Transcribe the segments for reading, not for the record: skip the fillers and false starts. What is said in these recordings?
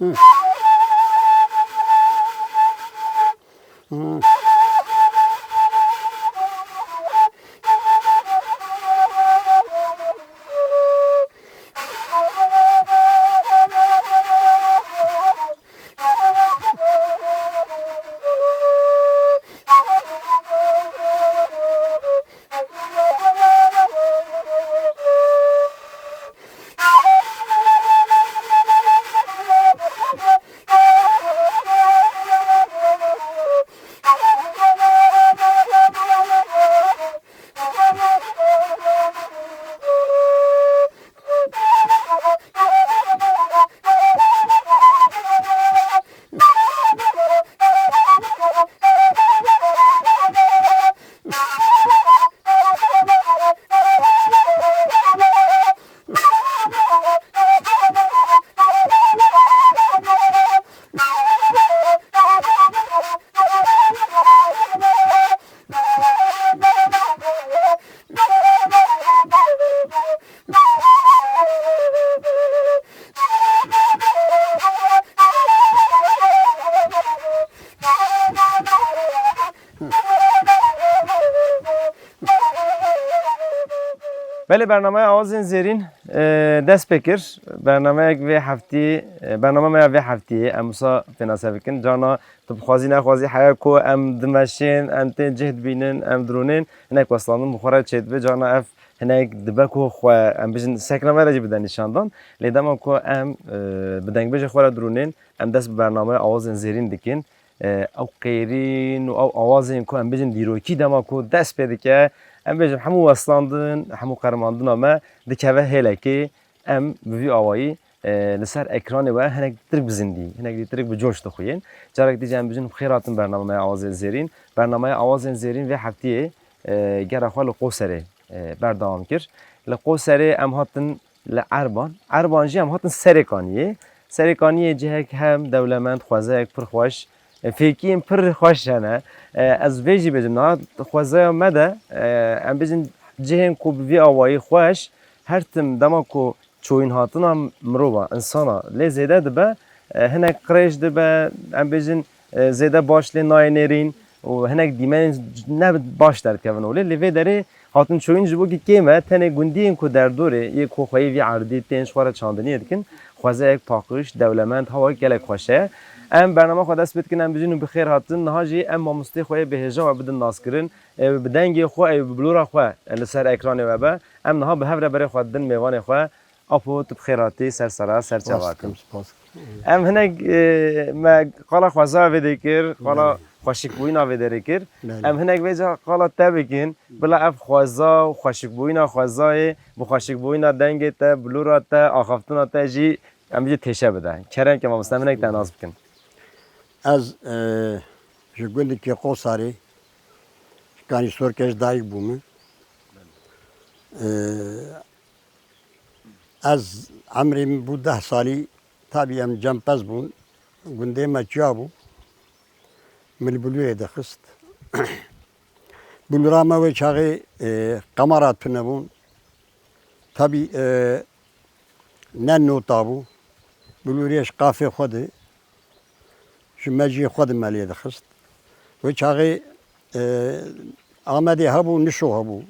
بله برنامه آوازین زیرین دست بکر برنامه و هفتی برنامه ما و هفتی امسا فناسه بکن جانا تو بخوازی نخوازی حیا کو ام دمشین ام تن جهد بینن ام درونین هناك وصلانم بخورا چید به جانا اف هناك دبکو خو ام بجن سکنامه راجع بدن نشاندان لیدام کو ام بدنگ بج خورا درونین ام دست برنامه آوازین زیرین دکین او قیرین و او آوازین کو ام بجن دیروکی دما کو دست بده که ام بجم همو وصلاندن همو قرماندن اما دکوه هله که ام بوی آوایی لسر اکران و هنگ درک بزندی هنگ درک بجوش دخوین جارک دیجم بجن خیراتن برنامه آواز زیرین برنامه آواز زیرین و هفتیه گرخوال قوسره بردام کر لقوسره ام هاتن لعربان عربانجی ام هاتن سرکانیه جهک هم دولمند خوازه پر خوش فکریم پر خوش نه از ویجی بجم نه خوازه مده ام بجن جهن کو بی آوایی خوش هر تم دما کو چوین هاتنا مروبا انسانا لی زیده دبه هنک قریش دبه ام بجن زیده باش لی ناینرین و هنک دیمن نه باش در کون ولی لی داره هاتن چوین جبو کی کیمه تنه گندین کو در دوره یک خوخایی وی عردی تنش خوره چاندنی دکن خوازه یک پاکش دولمند هوا گلک خوشه ام برنامه خود دست بید کنم بجنو بخیر هاتن نهاجی ام مامستی خوی بهجا و بدن ناس کرن بدنگی خو ای بلورا خو لسر اکران و با ام نها به هفره برای خود دن میوان خو اپو تبخیراتی سر سرا سر چواکم ام هنگ ما قالا خوازا ودیکر قالا خوشک بوینا ودیکر ام هنگ وجا قالا تبکین بلا اف خوازا خوشک بوینا خوازای بخوشک بوینا دنگ تا بلورا تا آخفتنا تا جی ام بجی تشه بده کرم که ما مستمنک تناس بکن از جگولی که قوساری کانی سرکش دایک بومه از عمری بود 10 سالی tabii em cempez bun günde meçya bu milbuluye de xist bulurama ve çağı kamarat pine bun tabii ne nota bu buluriyeş kafe xodi şu meci xodi maliye de xist ve çağı Ahmedi habu nişo habu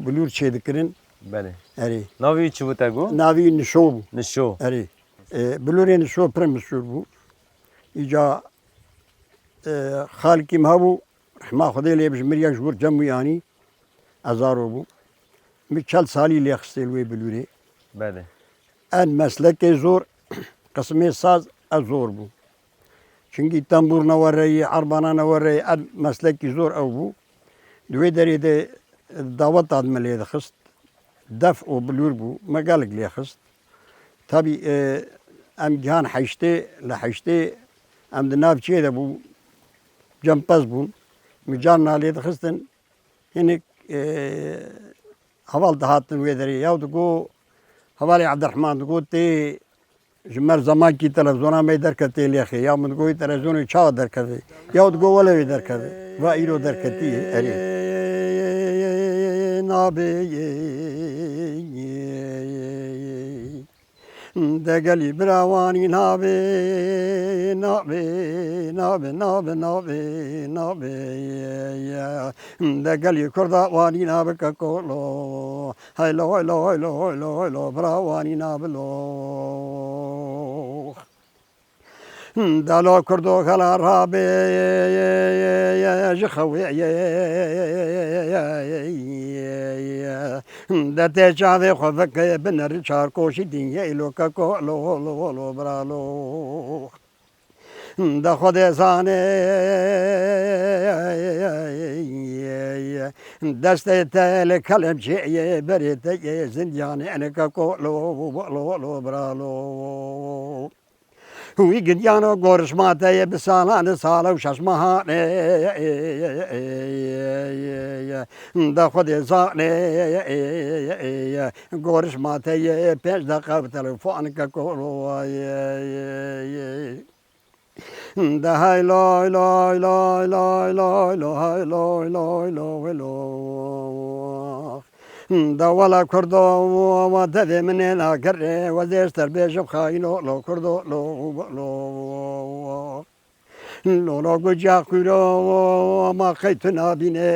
bulur çedikirin بله اری ناوی چی بود تگو؟ ناوی نشو بو نشو اری بلوری نشو پرمسور بو ایجا خالکیم هبو رحمه خدای لیه بش مریا جور جمعی آنی ازارو بو می 40 سالی لیه خستیلوی بلوری بله ان مسلک زور قسمی ساز زور بو çünkü tambur navarayı, arbana navarayı en mesleki zor ev bu. Dve deri de davet admeliye de xist. Def o bulur bu. Megalik liye xist. Tabi em cihan haşte, la haşte em de navçiye de bu cempez bun. Mücan naliye de xistin. Yine haval dahatın ve deri. Yavdu go havali Abdurrahman go te جمر زمان کی تلویزیون میں در کرتے لیکھے یا من کوئی تلویزیون چھا در کرتے یا تو گو والے در کرتے و ایرو در کرتی ہے اری نابے دگلی براوانی نابه نابه نابه نابه نابه نابه دگلی کردوانی نابه ککولو هیلو هیلو هیلو هیلو هیلو براوانی نابلو دلو کردو خلا رابه جخوی دته چاوه خوفک بنر چارکوشی دینگه ایلو ککو لو لو لو برالو دا خود زانه دست تل کلم چیه بریت زندیانه انککو لو لو لو برالو وی گدیانو گورشماته بسالان سالو ششمهانه دا خود زانه گورشماته پنج دقیقه به تلفن که کولو دا های لای لای لای لای لای لای لای لای لای لای دا ولا کردو و دفع من ناکره و زیستر بیشم خاینو لو کردو لو لو لو لو گجا کردو ما خیتنا بینه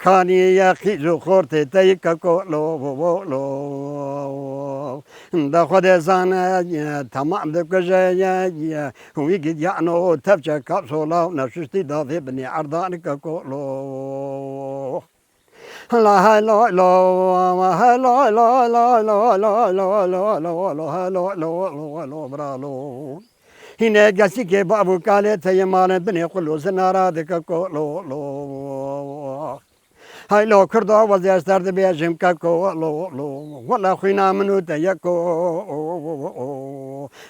کانی یخی زو خورت تیکا کو لو لو دا خود زانه تمام دکجه وی گید یعنو تفچه کپسولا نشستی دافع بنی عردان که کو لو لا هلا لا هلا لا لا لا لا لا لا لا لا هلا لا لا برالو هنا قاسي كي بابو كالي تيمان بني قلو زنارادك كو لو لو هاي لو كردو وزيستر بيجم كو لو لو ولا خوينا منو تيكو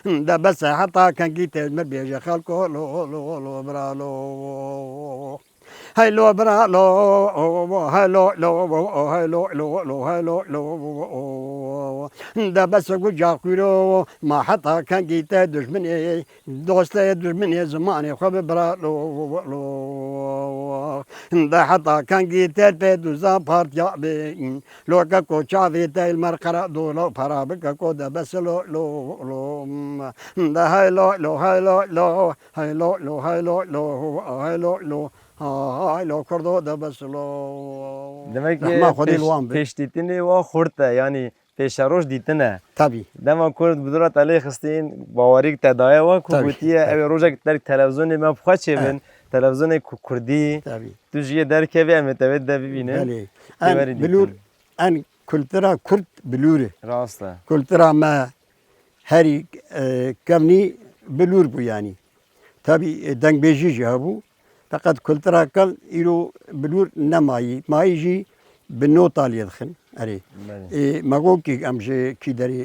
دا بس حتى كان جيت مبيجي خالكو لو لو لو برالو هلو برالو هلو لو هلو لو لو هلو لو دا بس وجا كيرو ما حتى كان جيت دشمني دوست دشمني زماني خب برالو لو دا حتى كان جيت بدوزا بارتيا بين لو كاكو شافي تاي المرقرا دولو فرابك كو دا بس لو لو لو دا هلو لو هلو لو هلو لو هلو لو هلو لو alo kurdo da baslo. Demek ki peştitini ve khurta yani peşaroş ditine. Tabii. Dema kurd budurat aley xistin bawarik tedaya ve kubutiye ev roja gitler televizyonu me pxaçevin televizyonu kurdi. Tabii. Tujiye derkevi emetevet de bibine. Beli. En bilur en kültüra Kürt biluri. Rasta. Kültüra ma heri kemni bilur bu yani. Tabii dengbeji bu. فقط كلترا كل إلو بلور نماي مايجي بالنوت على يدخل أري ما قول كي أمشي كي داري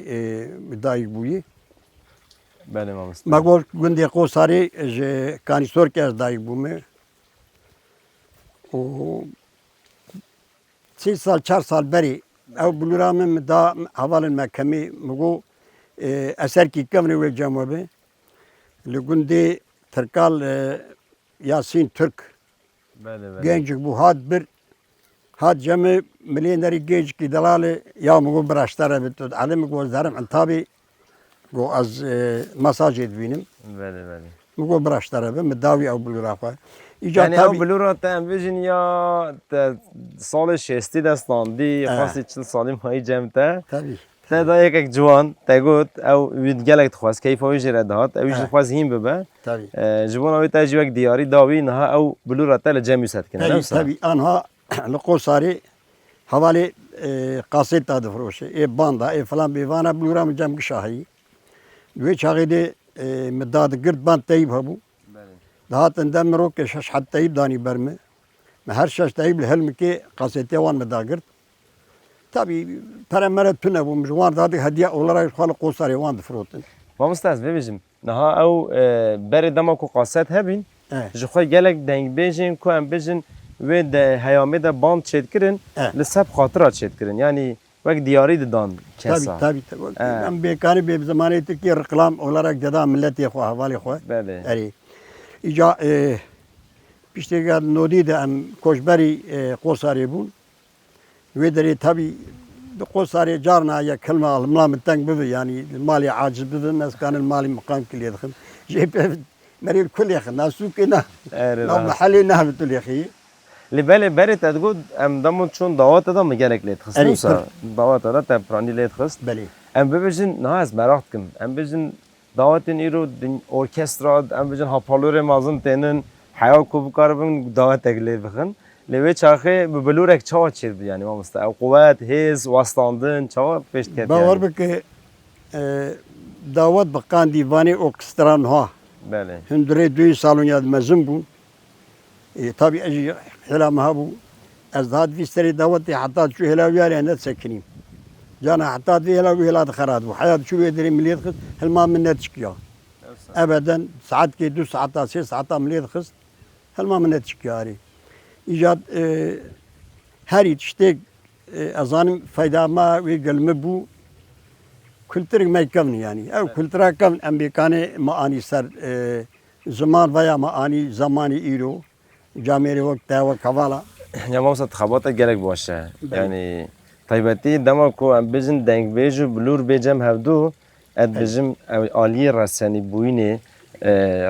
دايق بوي بله ما مست ما قول قندي قو ساري ج كاني سور كاس دايق بومي و 3 سال 4 سال بري أو بلورا من دا حوال المحكمة مقو أثر كي كمري والجامعة لقندي تركال Yasin Türk. Gencik bu had bir had cemi milyoneri genç ki dalali ya mu braştara bitud alim go zarım tabi go az masaj edvinim. Bele. Mu braştara be medavi au bulurafa. Yani au bulurata vijin ya sal 60 destandi khasi 40 salim hay cemte. Tabi. تا دا یک جوان تا گفت او وید گلک خواست کیف او جرا دهات او جی خواست هیم ببه جوان او تا جوک دیاری داوی نه او بلورا تل جمع ست کنه tabi anha لقوساری حوالی قاصد تا دفروشه ای باندا ای فلان بیوانا بلورا مجمع شاهی دوی چاقی دی مداد گرد باند تایب هبو دهات اندام رو که شش حد تایب دانی برمه هر شش تایب لحلم که قاصد تیوان مداد گرد tabii parameret tüne bulmuş. Var da hediye olarak xal qosari van difrotin. Mamstaz bebijim. Naha ew beri dema ku qaset hebin. Ji xwe gelek deng bejin ku em bejin ve de heyamê de band çetkirin li seb xatira çetkirin. Yani wek diyarî didan kesa. Tabii. Em bekarî be zamanê Türkiye reklam olarak da milletê xwe hevalê xwe. Bele. Erî. İca piştêka nodî de em koçberî qosarê bûn. Ve derê tabii قصاري جارنا يا كلمة الملام التنق بذي يعني المالي عاجز بذي الناس كان المالي مقام كل يدخل جيب مريل كل يخل ناس سوقنا لو محلي نهبت يا أخي لبالي بريت تقول ام دمون شون دعوات دا مجالك ليت خست ألي نوسا دعوات دا تبراني ليت خست بلي ام ببجن ناز مراحتكم ام بجن دعواتن ایرو دن اورکسترا ام بجن هاپالور مازن تنن حیا کوب کاربن دعوات تگلی بخن لوی چاخه ببلورک چاوا چیر yani ما مست او قوت هز واستاندن چاوا پیش کرد باور بك دعوت بقان ديواني أوركسترا ها بله هندري دوي سالون ياد مزنبو طبي أجي حلا مهابو أزداد في سري دعوتي حتى شو هلا وياري أنا سكنين جانا حتى في هلا ويلا دخرات وحياة شو يدري مليت خس هل ما من نتشكيا أبدا ساعات كي دو ساعات سي ساعات مليت خس هل ما من نتشكياري إيجاد هاري تشتيك أظن فايدة ما ويقلم بو kültürün meykavni yani. Ev kültüra kavn Amerikanı maani ser zaman veya maani zamanı iro camiri vakti ve kavala. ya ما مست خباطه gerek باشه yani taybeti dema ko em bizin denk beju blur bejam hevdu ed bizim ali rasani buyni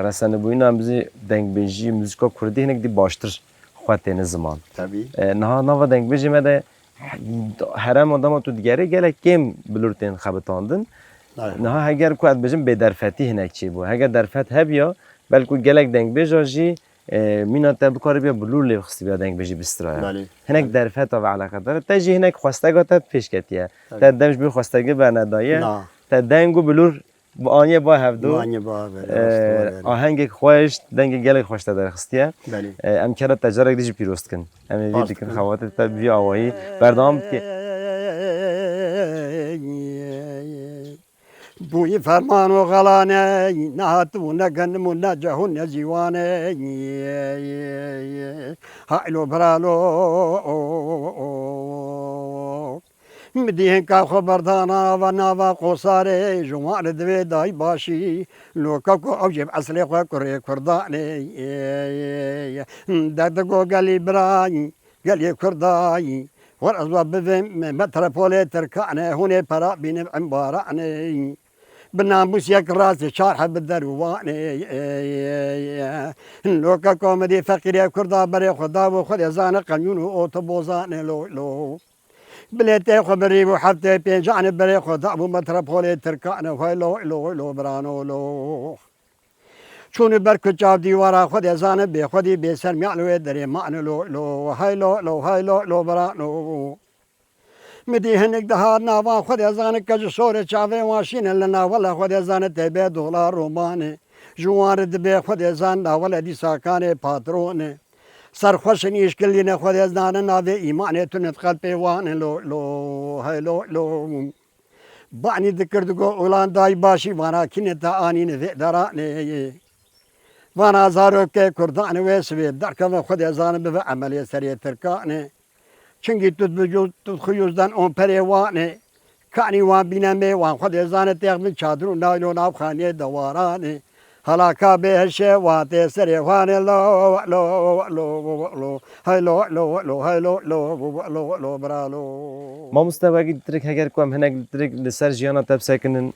rasani buyni em bizi denk beji müzika kurdi hinek di baştır xwatene zaman. Tabii. Nava denk beji me de herem adama tu digere gelek kim blurten xabetandın. Naha heger ku ed bijim bederfeti hinek çi bu. Heger derfet hebya belku gelek denk beja jî مینا تا بکاری بیا بلور لیو خستی بیا دنگ بجی بسترای. هنگ درفت و علاقه داره. تا جی هنگ خواستگاه تا پیش کتیه. تا دمش بی خواستگی برندایه. تا دنگو بلور با آنیه با هفدو. آنیه با آهنگ خوش دنگ گله خوشته داره خستیه. ام کرد تجارت دیجی پیروست کن. ام ویدی کن خواتت تا بی آوایی بردام که بوی فرمان و غلانه نهاتو نگن من نجهون نزیوانه هایلو برالو مدیهن کا خبردانا و ناوا قصاره جوان دوی دای باشی لوکا کو اوجب اصلی خو کری کردانه ددگو گلی برای گلی کردای ورزوا بفهم متروپولي تركانه هوني برا بين عمبارانه بناموس يك راس شارح بالدروانه لوكا كوميدي فقير كردا بري خدا وخد يزان قانون اوتوبوزان لو بليتي خبري وحتى بيجان بري خدا ابو متروپولي تركانه هاي لو برانو لو چون برکو چاو دیوارا خود ازانه به خودی به سر میالوه دری معنی لو های لو برانو مدی هنگ دهار ناوا خود ازانه کج سور چاوه واشین لنا ولا خود ازانه تبه دولار رومانه جوار دبه خود ازان ناولا دی ساکانه پاترونه سرخوش نیشکلینه خود ازانه ناوه ایمانه تونت قلب پیوانه لو های لو بانی دکردگو اولان دای باشی وانا کنه تا آنین و درانه وانا زارو که کردان و سوی درکم خود ازان به عملی سری ترکانه چنگی تو خیوزدان اون پریوانه کانی وان بینمه وان خود ازان تیغ من چادرو نایلو ناو خانه دوارانه حالا به هشه وات سری وانه لو برالو ما مستوى ترك هگر کوم هنگ ترك لسر جیانا تب سکنن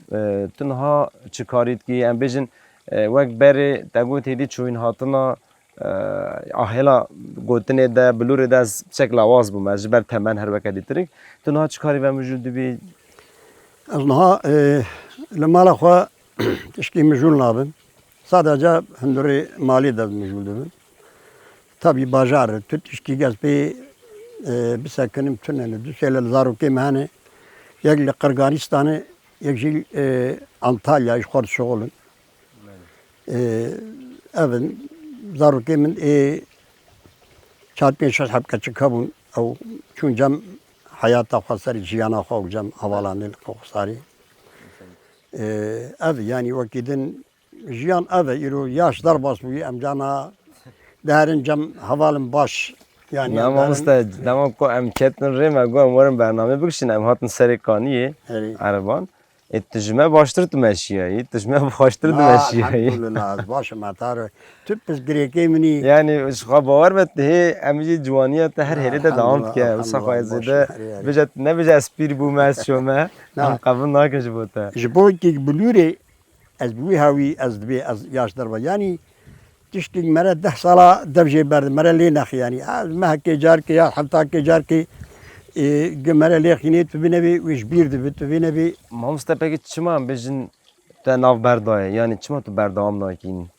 تنها چه کارید کی ام بیجن وقت بره تگوت هدی چوین هاتنا آهلا گوتنه ده بلور ده از شکل آواز بوم از بر تمن هر وقت ترك تنها چه کاری و موجود بی از نها لما لخوا تشکی مجول نابن sadece hinduri mali de mevcudu. Tabi bajar tütüşki gezbi bir sekinim tüneli düseyle zaruki mehane yekli Kırgızistan'ı yekli Antalya işkar şoğulun. Evin zaruki min çat beş hep kaçı kabun o çünkü cam hayata khasari jiyana xo cam havalanil khosari. Ev yani vakidin jiyan ev iro yaş darbas bu emcana derin cam havalın baş yani نام است نام کو ام چتن ریم گو امورم برنامه بکشین ام هاتن سری کانیه عربان تجمع باشتر تمشيهایی تجمع باشتر تمشيهایی الحمدلله از باشه مطار تو پس گریکی منی يعني ايش خبر بت هي امجي جوانيه هر هري ده دامت الحمد که لله، وسا الحمد خواهد لله، زده باشه، هري هري. بجت نبجه اسپیر بو مس شما نه. هم قبل ناکش بوده جبوی که بلوری از بوی هاوی از دبی از یاش دربا یعنی تشتیگ مرا 10 ساله دبجه برد مرا لی نخ یعنی از مه که جار که یا حتی که جار که مرا لی خینی تو بینبی ویش بیر دبی تو بینبی ما مسته پکی چما هم بجن تا ناو بردایه یعنی چما تو بردام ناکین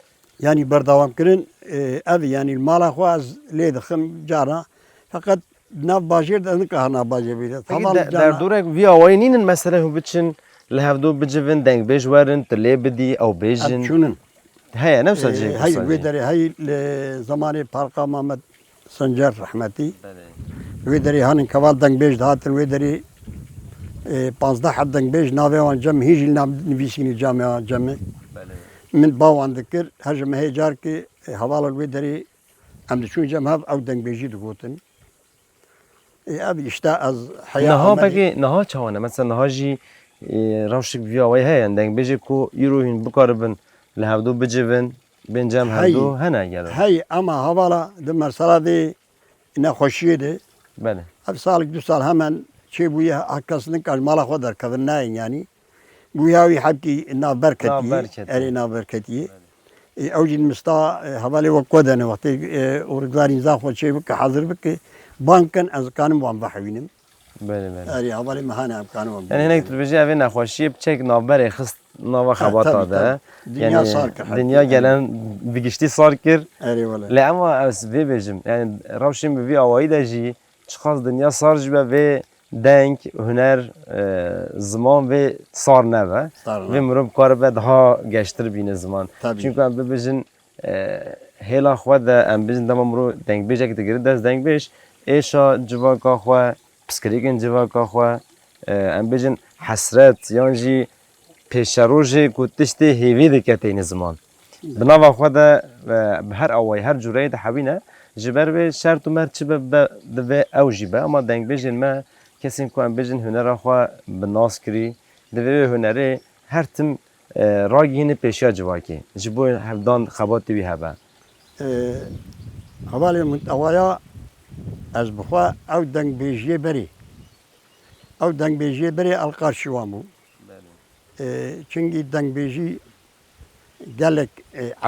yani berdawam kirin ev yani mala xwe ez lê dixim cara feqet nav bajêr de nikah nav bajêr bîre پکی tamam در cana دورek وی آوایی نینن مثلا هو بچن لهفدو بجوین دنگ بیش ورن تلی بدی او ev بیجن çûnin هيا نفس الشيء hey wê derê hey li zamanê Parka Mehmet Sencer rahmetî wê derê hanin keval dengbêj dihatin wê derê 15 hed dengbêj navê wan cem hîn jî nivîsînî camia cemê min bawan dikir her ji mehê carkê hevala wê derê em diçûn cem hev ew dengbêjî digotin ev işte ez heya نها Amerî- بگی نها چوانه مثلا نها جی روشک وی آوایی هیا دنگ بیجی کو ایروهین بکاربن لهفدو بجوین بنجام هردو هنه گره Hey ama havala de mesela de nexweşiyê de بله ev salek du sal hemen çêbûye hekkesinin kaj mala xwe derkevin nayên yanî bûya wî hepkî navberketiyê Navberketiyê. erê navberketiyê ew jî mista hevalê we kodene wextê orgzarîn za xwe çê bike hezir bike bankin ez dikanim wan bihewînim بله بله erê hevalê me hene em dikanim wan yani hinek trbeci evi nexweşiye bçek navbere xist nava xebata tabii, da tabii. Dünya yani sar kir hepkî, dünya evet. gelen bigişti sar kir erê wele le ama ez vê bêjim yani rewşên bi vî awayî de jî çiqas dünya sar ji be vê deng huner ziman vê sar nebe Sar vê nebe. mirov karibe daha geştir bîne ziman Tabii. çünkü em bibêjin hêla xwe de em bêjin dema mirov dengbêjek digire dest dengbêj êşa civaka xwe piskirêkên civaka xwe em bêjin hesret yan jî pêşerojê ku tiştê hêvî dike têne ziman bi nava xwe de bi her awayî her cûreyê de hewîne ji ber vê şert û mer çi be divê ew jî be ama dengbêjên me kesên ku em bêjin hunera xwe bi nas kirî divê wê hunerê her tim ragihîne pêşiya civakê ji bo hevdan xebatê wî hebe hevalê muhtewaya ez bixwe ew dengbêjiyê berê ew dengbêjiyê berê elqarşî wan bû çünkü dengbêjî gelek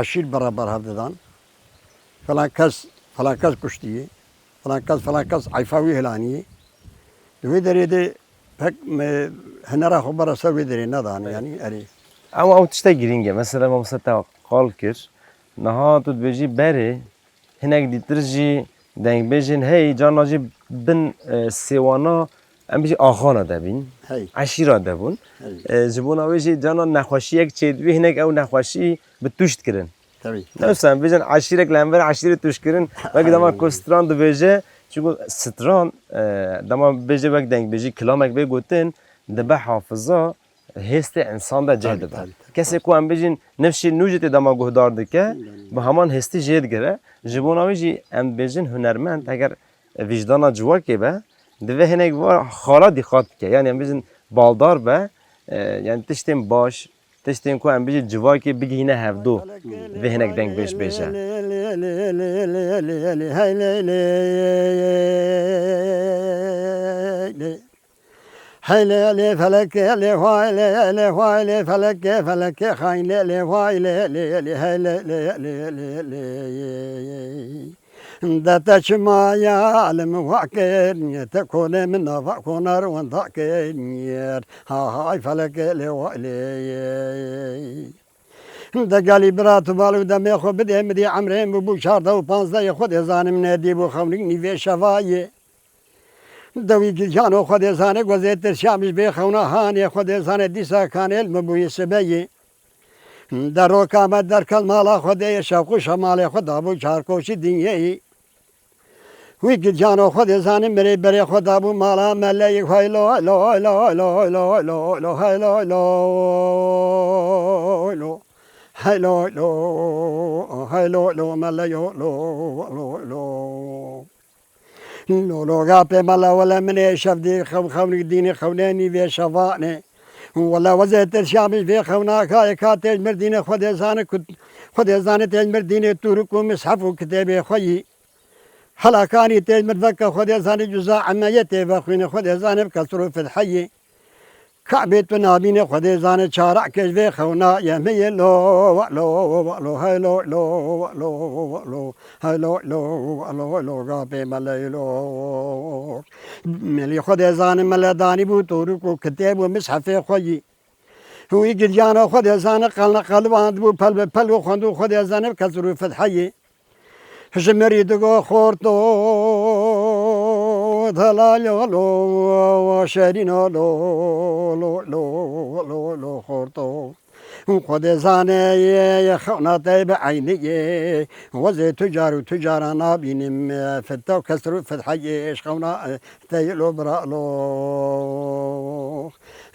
eşîr beraber hev didan falan kes kuştiye falan kes ayfa wî hilaniyê di wê derê de pek hunera xwe berasa wê derê nedan yani erê ama ew tişte girîng e mesela mamsa te qal kir niha tu dibêjî berê hinek dîtir jî dengbêjên hey cana jî bin sêwana em bêjî axana debîn hey eşîra debûn ji bo navê jî cana nexweşiyek çêdibî hinek ew nexweşî bi tuşt kirin tabii Nefsen bêjin eşîrek li hember eşîrê tuşt kirin wekî dema ku stran dibêje çünkü stran dema bêje wek dengbêjî kilamek vê gotin dibe hafiza hêstê insan de cih dibe tabii. kesê ku em bêjin nefşê nû jî tê dema guhdar dike bi heman hêstî jê digire ji bo navê jî em bêjin hunermend eger vîjdana civakê be divê hinek var xala dîqat bike yani em bêjin baldar be yani tiştên baş tiştên ku em bêjî civakê bigihîne hevdû vê hinek dengbêj bêje Hayle le feleke le hayle le hayle feleke feleke hayle le hayle le hayle le da taşma ya alim vaken tekone min vakonar wan taken ha hay feleke le hayle da gali brat balu da me xo bide medi amrem bu şarda u 15 xo de zanim ne di bu xamlik ni ve şavaye دوی جانو خود زانه گذشته شامش به خونه هانی خود زانه دیسا کانل مبوی سبیه در رکامت در کل مالا خود شوق شمال خود ابو چارکوشی دنیایی وی که جانو خود زانه مری بری خود ابو مالا ملی خیلو لو لو لو لو لو لو هلو لو لو هلو لو هلو لو ملی لو لو لو لو گاپه مالا ولا من شفدی خونی دینی خونانی و شفانه ولا وزيت الشعب في خوناك كات المردين خد زانك خد زانت المردين تورك ومصحف وكتابي خوي حلاكاني تيج مردك خد زاني جزاء عمايتي بخوين خد زاني بكسر في الحي كعبة نابين خد زاني شارع كجبي خونا يمي لو لو لو هاي لو لو لو لو هاي لو لو لو لو غابي ملاي لو ملي خد زاني ملاداني بو تورك وكتاب ومصحف خوي هو يجي جانا خد زاني قلنا قلبان بو بل وخندو خد زاني بكسر في الحي جمري دغو خورتو دلالو لو شرينو لو لو لو لو لو خورتو خد زاني يا خونا طيب عيني وزي تجار وتجارنا بينم فتو كسروا فتحي خونا تيلو برالو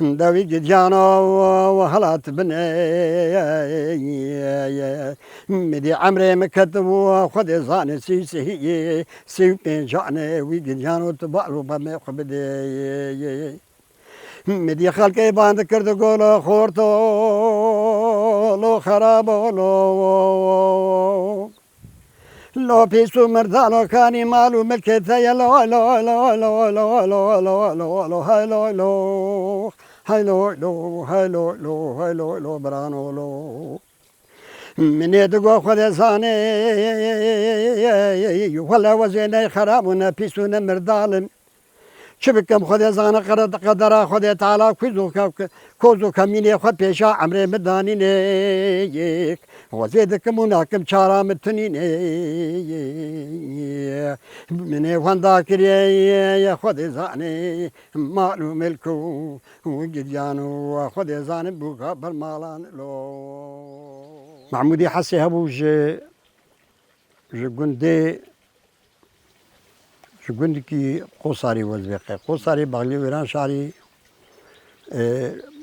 داوي جانا وهلات بني مدي عمري مكتب وخد زاني سيسي سيبين جاني ويجي جانو تبعلو بمي خبدي مدي خلقي باند كرد قولو خورتو لو خرابو لو بيسو مردانو كاني مالو ملكي ثيا لو لو لو لو لو لو لو لو لو هاي لو لو هاي لو لو هاي لو لو هاي لو لو برانو لو من يدقو خذ زاني ولا وزيني خرابنا بيسونا مردالم شبكم خذ زانا قدرا خذ تعالى كوزو كميني خذ بيشا عمري مداني نيك وزيدك مناكم شارع متنيني من واندا كريا خذ زاني مالو ملكو وجديانو خذ زاني بوكا بالمالان لو محمودي حسي هبوج جندي جندي كي قصاري وزبيقي قصاري بغلي ويران شعري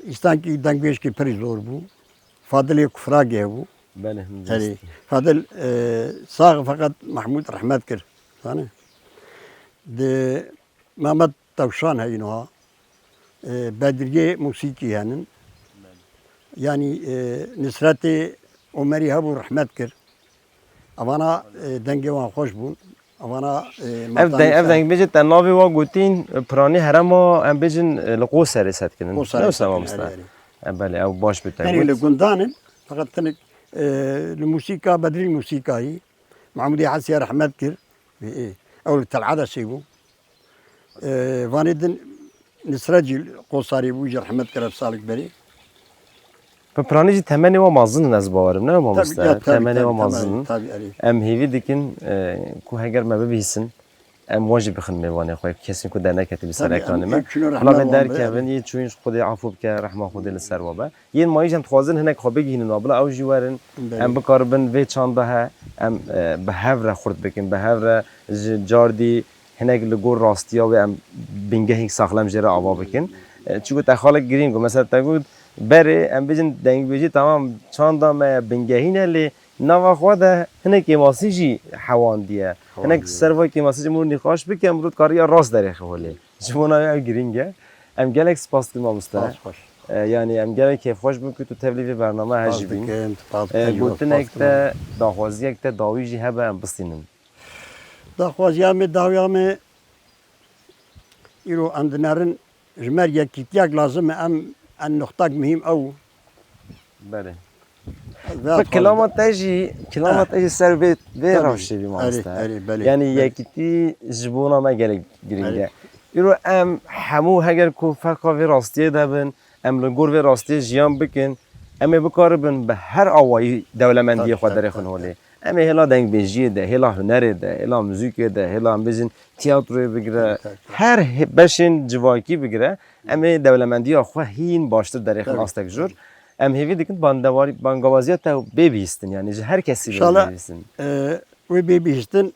إستان كي دنگويش كي بري زور بو فاضل كفراجي بو بله يعني فاضل صاغ فقط محمود رحمت كر ثاني دي محمد توشان هينوها بدرجة موسيقي هنن يعني نصرتي عمري هبو رحمت كر اوانا دنگي وان خوش بون اوانا افدن بيجت النوبي وقوتين براني هرما ام بيجن لقو سرسات كنن نو سما مستا بله او باش يعني بتاعي لقندان فقط تنك الموسيقى بدري الموسيقى هي محمودي حسي رحمت كر او العاده سيبو فاندن نسرجي قصاري بوجر رحمت كر بسالك بري براني جي تمني ومازن از باورم نه ما مستا tabii, تمني tabii, ومازن tabii, Ali. ام هيفي ديكن كو هاجر ما بيسن ام واجب بخن میوانه خو کسی کو دنه کتی بسر Tabii, اکران em ما ekşünü rahmet حالا من در olan که be. من یه چونش خود عفو بک رحمه خود لسر و با یه مایج هم خوازن هنک خوابه گین نابلا او جوارن بله. ام بکاربن و چانده ها ام به هفره خورد بکن به هفره جاردی هنک لگور راستیا و ام بینگه هیک ساخلم جرا آوا بکن چون تا خالق گرین کو مثلا تا گود بره ام بجن دنگ بجی تمام چانده ما بینگهینه لی نوا خواده هنک ماسی جی حوان دیه هنک سروای که ماسی مون نخواش بکم رود کاری راست داره خوله جمعنا یا گرینگه ام گلک سپاس کنم مستا خوش. yani em gelek keyf hoş bun tu tevlivi bername hejbin gotin ekte daxwazi ekte dawî jî hebe em bistînin داخوازیا می داویا ایرو اندنرن جمر یکیتیاک لازم ان نقطه مهم او bele kilomet eji ser ve ravşe bir masta yani yekiti jibona me gelek giringe îro em hemû heger ku ferqa vê rastiye debin em li gor vê rastiye jiyan bikin em ê bikaribin bi her awayî dewlemendiyê xwe derê xwe holê em ê hêla dengbêjiyê de hêla hunerê de hêla muzîkê de hêla em bêjin tiyatroyê bigire her beşên civakî bigire em ê dewlemendiya xwe hîn baştir derê xwe astek jûr em hêvî dikin bangewaziya te bêbihîstin yani ji her kesî bêbihîstin وی بی بیشتن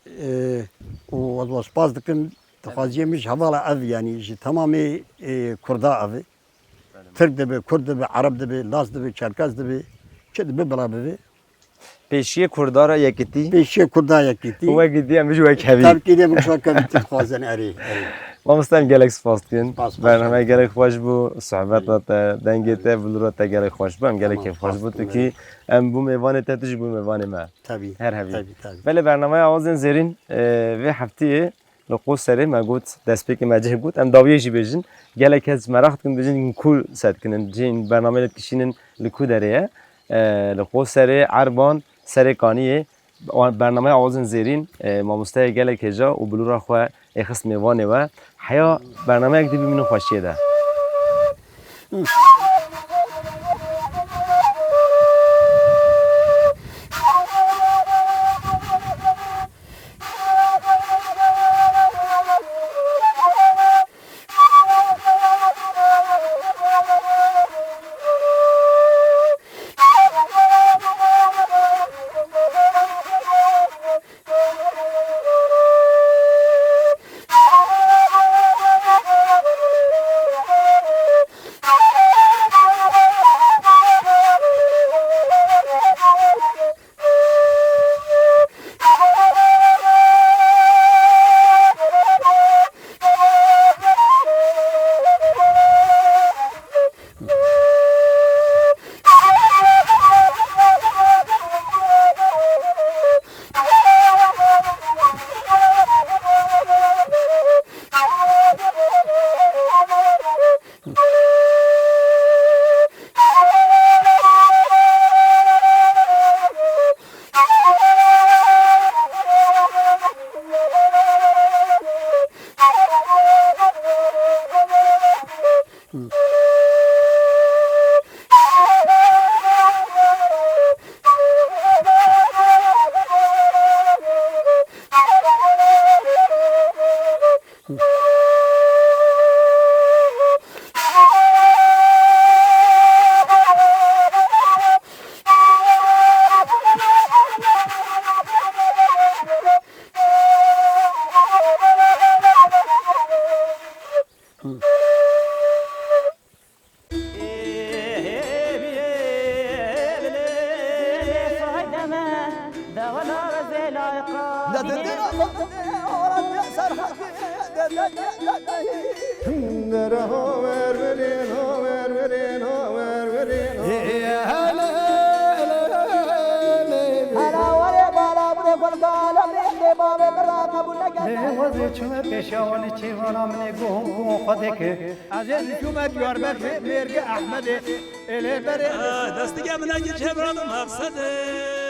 و از باز دکن تخاطیمش حواله اف yani جی تمامی کردا اف Türk de be, Kürt de be, Arap de be, Laz de be, Çerkez de be, çe de be bela be. pêşiye kurdara yekitî Peşe kurda yakiti. we gidî em ji we kevî Tabii ki de bu çok kaviti xwazan eri. مامۆستام gelek spas dikin Spas, bername gelek xweş bû sohbeta te dengê te bilûra te gelek xweş bû em gelekî xweş bû tukî em bû mêvanê te tu jî bû mêvanê me Tabii. her hevî Tabii tabii. belê bernameya awazên zêrîn vê hefteyê li Qoserê me got destpêkê me cih got em dawiyê jî bêjin gelek kes merak dikin bijin ku sedkinin cihên bername li kişînin li ku derê ye li Qoserê Erban Serê Kaniyê برنامه آوازن زیرین مامۆستای gelek hêja û bilûra xwe ê xist mêvanê we heya bernameyek dibî min û xweşiyê de. دستی که من اگه چه برام مقصده